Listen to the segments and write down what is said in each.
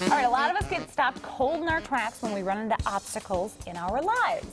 All right, a lot of us get stopped cold in our tracks when we run into obstacles in our lives.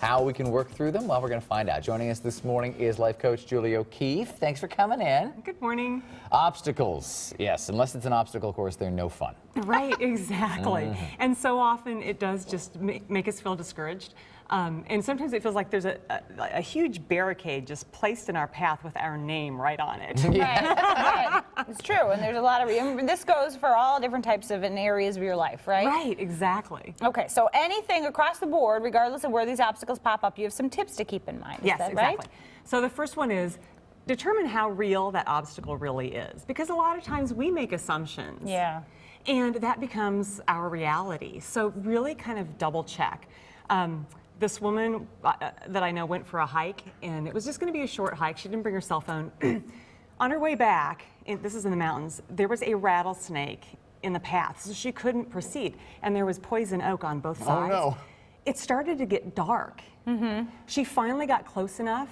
How we can work through them? Well, we're going to find out. Joining us this morning is life coach Julie O'Keefe. Thanks for coming in. Good morning. Obstacles. Yes, unless it's an obstacle course, they're no fun. Right, exactly. And so often it does just make us feel discouraged. And sometimes it feels like there's a huge barricade just placed in our path with our name right on it. Right. It's true, and there's a lot of, this goes for all different types of areas of your life, right? Right, exactly. Okay, so anything across the board, regardless of where these obstacles pop up, you have some tips to keep in mind. Yes, is that exactly. Right? So the first one is determine how real that obstacle really is, because a lot of times we make assumptions. Yeah. And that becomes our reality. So really kind of double check. This woman that I know went for a hike, and it was just going to be a short hike. She didn't bring her cell phone. On her way back, this is in the mountains, there was a rattlesnake in the path, so she couldn't proceed. And there was poison oak on both sides. Oh, no. It started to get dark. She finally got close enough.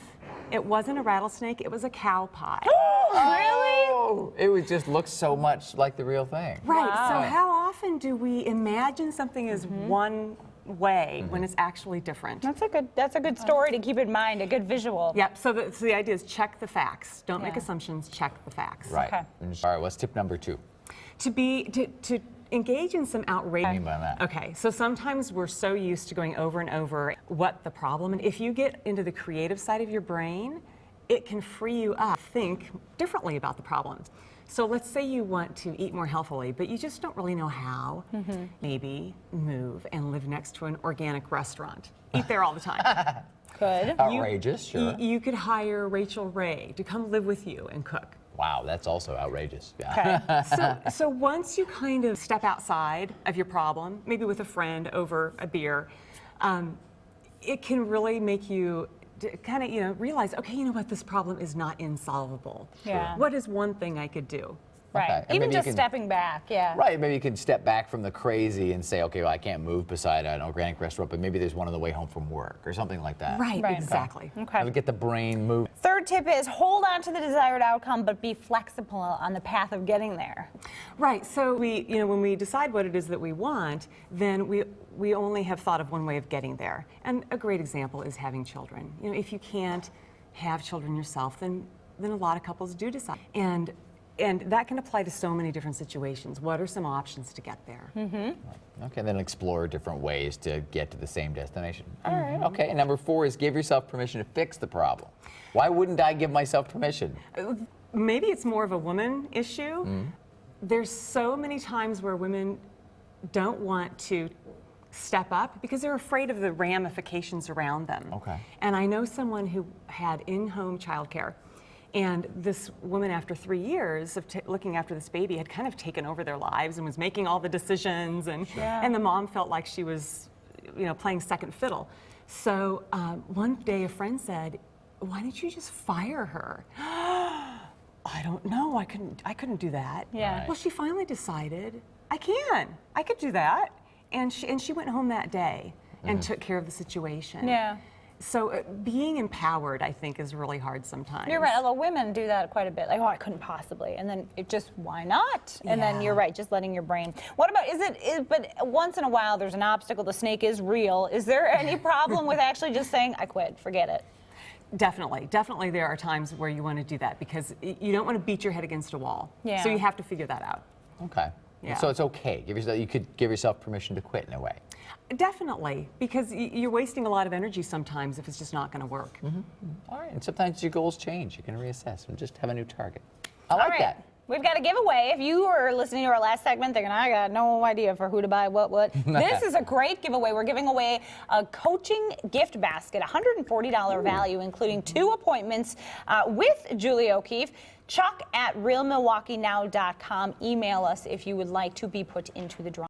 It wasn't a rattlesnake, it was a cow pie. Oh, it would just look so much like the real thing. Right, Wow. so how often do we imagine something as one way when it's actually different? That's a good story to keep in mind, a good visual. Yep, so the idea is check the facts. Don't make assumptions, check the facts. Right. Okay. All right, what's tip number 2? To engage in some outrage. What do you mean by that? Okay, so sometimes we're so used to going over and over what the problem, and if you get into the creative side of your brain, it can free you up, think differently about the problem. So let's say you want to eat more healthily, but you just don't really know how. Maybe move and live next to an organic restaurant. Eat there all the time. Good. Outrageous, sure. You could hire Rachel Ray to come live with you and cook. Wow, that's also outrageous. Yeah. Okay. So once you kind of step outside of your problem, maybe with a friend over a beer, it can really make you kind of, realize, okay, you know what, this problem is not insolvable. Yeah. What is one thing I could do? Right. Okay. And Even maybe you just can- stepping back, yeah. Right, maybe you can step back from the crazy and say, okay, well, I can't move beside an organic restaurant, but maybe there's one on the way home from work or something like that. Right, Right. exactly. Okay. It'll get the brain moving. Third tip is hold on to the desired outcome, but be flexible on the path of getting there. Right, so when we decide what it is that we want, then we only have thought of one way of getting there. And a great example is having children. If you can't have children yourself, then a lot of couples do decide. And that can apply to so many different situations. What are some options to get there? Okay, then explore different ways to get to the same destination. All right. Okay, and number 4 is give yourself permission to fix the problem. Why wouldn't I give myself permission? Maybe it's more of a woman issue. There's so many times where women don't want to step up because they're afraid of the ramifications around them. Okay. And I know someone who had in-home childcare. And this woman, after 3 years of looking after this baby, had kind of taken over their lives and was making all the decisions. And the mom felt like she was, playing second fiddle. So one day a friend said, "Why didn't you just fire her?" I don't know. I couldn't do that. Yeah. Right. Well, she finally decided, I could do that. And she went home that day and took care of the situation. Yeah. So being empowered, I think, is really hard sometimes. You're right, although women do that quite a bit. Like, oh, I couldn't possibly. And then it just, why not? And then you're right, just letting your brain. What about, but once in a while there's an obstacle, the snake is real. Is there any problem with actually just saying, I quit, forget it? Definitely there are times where you want to do that because you don't want to beat your head against a wall. Yeah. So you have to figure that out. Okay. Yeah. So it's okay. You could give yourself permission to quit in a way. Definitely, because you're wasting a lot of energy sometimes if it's just not going to work. All right, and sometimes your goals change. You can reassess and just have a new target. I like All right. that. We've got a giveaway. If you were listening to our last segment thinking, I got no idea for who to buy what, this is a great giveaway. We're giving away a coaching gift basket, $140 value, including 2 appointments with Julie O'Keefe. Chuck at realmilwaukeenow.com. Email us if you would like to be put into the drawing.